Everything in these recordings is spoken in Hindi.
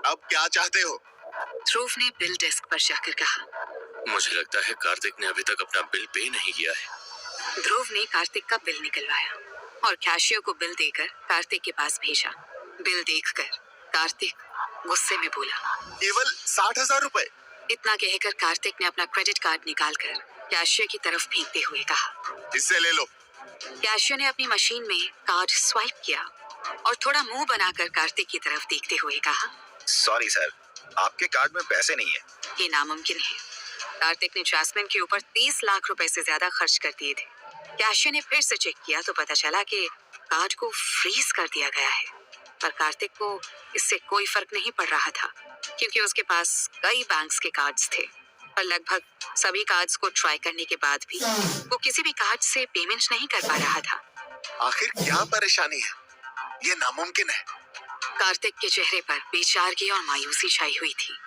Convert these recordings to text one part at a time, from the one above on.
अब क्या चाहते हो? ध्रुव ने बिल डेस्क पर जाकर कहा। मुझे लगता है कार्तिक ने अभी तक अपना बिल पे नहीं किया है। ध्रुव ने कार्तिक का बिल निकलवाया और कैशियर को बिल देकर कार्तिक के पास भेजा। बिल देखकर कार्तिक गुस्से में बोला, केवल 60,000 रुपए। इतना कहकर कार्तिक ने अपना क्रेडिट कार्ड निकालकर कैशियर की तरफ फेंकते हुए कहा, इससे ले लो। कैशियर ने अपनी मशीन में कार्ड स्वाइप किया और थोड़ा मुंह बनाकर कार्तिक की तरफ देखते हुए कहा, सॉरी सर, आपके कार्ड में पैसे नहीं है। ये नामुमकिन है। कार्तिक ने जैस्मिन के ऊपर 30 लाख रुपए से ज्यादा खर्च कर दिए थे। कैशियर ने फिर से चेक किया तो पता चला कि कार्ड को फ्रीज कर दिया गया है, पर कार्तिक को इससे कोई फर्क नहीं पड़ रहा था क्योंकि उसके पास कई बैंक्स के कार्ड्स थे और लगभग सभी कार्ड्स को ट्राई करने के बाद भी वो किसी भी कार्ड से पेमेंट नहीं कर पा रहा था। आखिर क्या परेशानी है? ये नामुमकिन है। कार्तिक के चेहरे पर बेचारगी और मायूसी छाई हुई थी।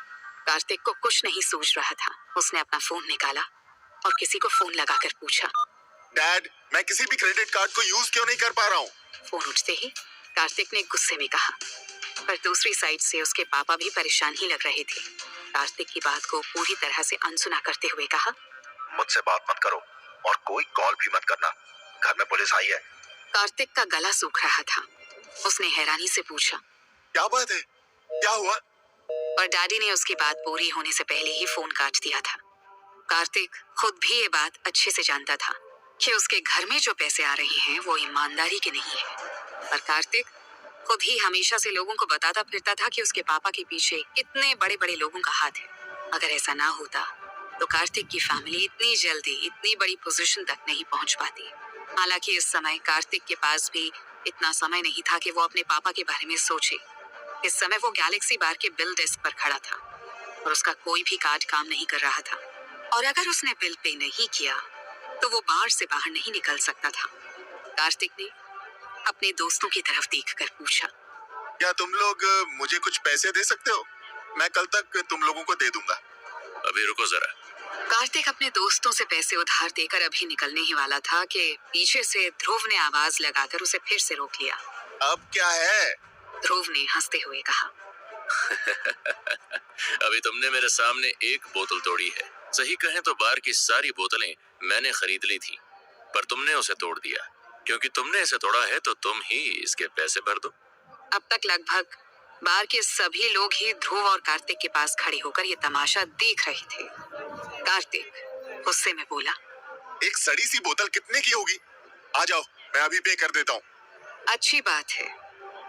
कार्तिक को कुछ नहीं सूझ रहा था। उसने अपना फोन निकाला और किसी को फोन लगाकर पूछा, डैड, मैं किसी भी क्रेडिट कार्ड को यूज क्यों नहीं कर पा रहा हूँ? फोन उठते ही कार्तिक ने गुस्से में कहा, पर दूसरी साइड से उसके पापा भी परेशान ही लग रहे थे। कार्तिक की बात को पूरी तरह से अनसुना करते हुए कहा, मुझसे बात मत करो और कोई कॉल भी मत करना, घर में पुलिस आई है। कार्तिक का गला सूख रहा था। उसने हैरानी से पूछा, क्या बात है? क्या हुआ? और डैडी ने उसकी बात पूरी होने से पहले ही फोन काट दिया था। कार्तिक खुद भी ये बात अच्छे से जानता था कि उसके घर में जो पैसे आ रहे हैं वो ईमानदारी के नहीं है, पर कार्तिक खुद ही हमेशा से लोगों को बताता फिरता था कि उसके पापा के पीछे कितने बड़े बड़े लोगों का हाथ है। अगर ऐसा ना होता तो कार्तिक की फैमिली इतनी जल्दी इतनी बड़ी पोजीशन तक नहीं पहुंच पाती। हालांकि इस समय कार्तिक के पास भी इतना समय नहीं था कि वो अपने पापा के बारे में सोचे। इस समय वो गैलेक्सी बार के बिल डेस्क पर खड़ा था और उसका कोई भी कार्ड काम नहीं कर रहा था, और अगर उसने बिल पे नहीं किया तो वो बार से बाहर नहीं निकल सकता था। कार्तिक ने अपने दोस्तों की तरफ देखकर पूछा, क्या तुम लोग मुझे कुछ पैसे दे सकते हो? मैं कल तक तुम लोगों को दे दूंगा। अभी रुको जरा। कार्तिक अपने दोस्तों से पैसे उधार देकर अभी निकलने ही वाला था कि पीछे से ध्रुव ने आवाज लगाकर उसे फिर से रोक लिया। अब क्या है? ध्रुव ने हंसते हुए कहा, अभी तुमने मेरे सामने एक बोतल तोड़ी है। सही कहें तो बार की सारी बोतलें मैंने खरीद ली थी, पर तुमने उसे तोड़ दिया। क्योंकि तुमने इसे तोड़ा है तो तुम ही इसके पैसे भर दो। अब तक लगभग बार के सभी लोग ही ध्रुव और कार्तिक के पास खड़े होकर ये तमाशा देख रहे थे। कार्तिक गुस्से में बोला, एक सड़ी सी बोतल कितने की होगी? आ जाओ, मैं अभी पे कर देता हूँ। अच्छी बात है।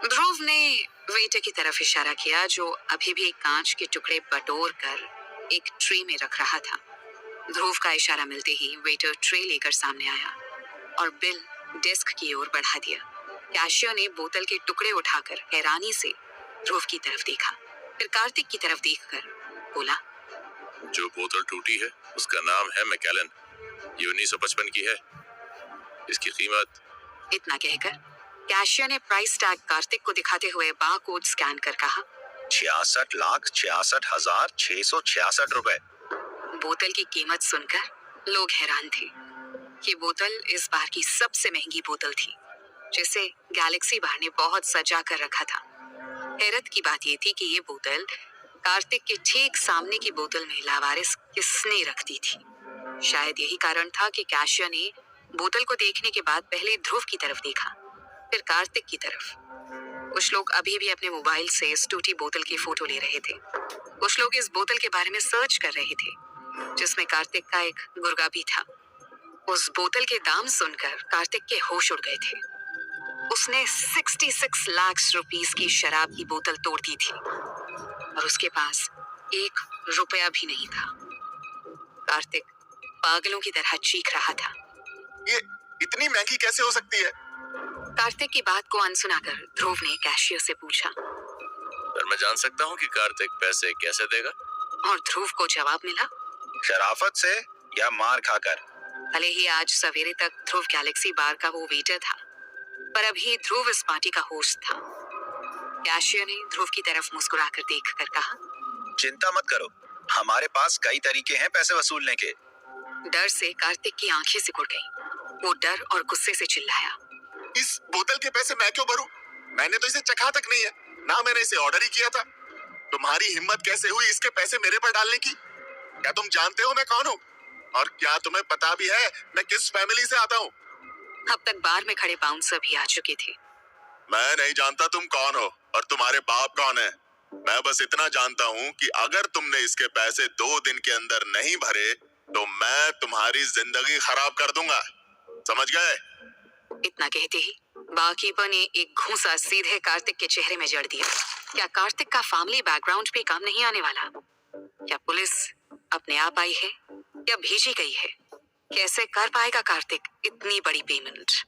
ध्रुव ने वेटर की तरफ इशारा किया जो अभी भी कांच के टुकड़े बटोर कर एक ट्रे में रख रहा था। ध्रुव का इशारा मिलते ही वेटर ट्रे लेकर सामने आया और बिल डेस्क की ओर बढ़ा दिया। कैशियर ने बोतल के टुकड़े उठाकर हैरानी से ध्रुव की तरफ देखा, फिर कार्तिक की तरफ देखकर बोला, जो बोतल टूटी है उसका नाम है मैकेलन। ये 1955 की है। इसकी कीमत। इतना कहकर कैशियर ने प्राइस टैग कार्तिक को दिखाते हुए बारकोड स्कैन कर कहा, 66,66,666 रुपए। बोतल की कीमत सुनकर लोग हैरान थे। ये बोतल इस बार की सबसे महंगी बोतल थी जिसे गैलेक्सी बार ने बहुत सजा कर रखा था। हैरत की बात यह थी कि ये बोतल कार्तिक के ठीक सामने की बोतल में लावारिस किसने रख दी थी। शायद यही कारण था कि कैशियर ने बोतल को देखने के बाद पहले ध्रुव की तरफ देखा, फिर कार्तिक की तरफ। कुछ लोग अभी भी अपने मोबाइल से इस टूटी बोतल की फोटो ले रहे थे। कुछ लोग इस बोतल के बारे में सर्च कर रहे थे जिसमें कार्तिक का एक गुर्गा भी था। उस बोतल के दाम सुनकर कार्तिक के होश उड़ गए थे। उसने 66 लाख रुपीस की शराब की बोतल तोड़ दी थी और उसके पास 1 रुपया भी नहीं था। कार्तिक पागलों की तरह चीख रहा था। ये इतनी महंगी कैसे हो सकती है? कार्तिक की बात को अनसुना कर ध्रुव ने कैशियर से पूछा, पर मैं जान सकता हूँ कि कार्तिक पैसे कैसे देगा? और ध्रुव को जवाब मिला, शराफत से या मार खाकर। भले ही आज सवेरे तक ध्रुव गैलेक्सी बार का वो वेटर था, पर अभी ध्रुव इस पार्टी का होस्ट था। कैशियर ने ध्रुव की तरफ मुस्कुराकर देखकर कहा, चिंता मत करो, हमारे पास कई तरीके हैं पैसे वसूलने के। डर से कार्तिक की आंखें सिकुड़ गईं। वो डर और गुस्से से चिल्लाया, इस बोतल के पैसे मैं क्यों भरूं? मैंने तो इसे चखा तक नहीं है, ना मैंने इसे ऑर्डर ही किया था। तुम्हारी हिम्मत कैसे हुई इसके पैसे मेरे पर डालने की? क्या तुम जानते हो मैं कौन हूँ? और क्या तुम्हें पता भी है मैं किस फैमिली से आता हूँ? अब तक बार में खड़े बाउंसर भी आ चुके थे। मैं नहीं जानता तुम कौन हो और तुम्हारे बाप कौन है। मैं बस इतना जानता हूँ कि अगर तुमने इसके पैसे 2 दिन के अंदर नहीं भरे तो मैं तुम्हारी जिंदगी खराब कर दूंगा। समझ गए? इतना कहते ही बारकीपर ने एक घूंसा सीधे कार्तिक के चेहरे में जड़ दिया। क्या कार्तिक का फैमिली बैकग्राउंड भी काम नहीं आने वाला? क्या पुलिस अपने आप आई है या भेजी गई है? कैसे कर पाएगा कार्तिक इतनी बड़ी पेमेंट?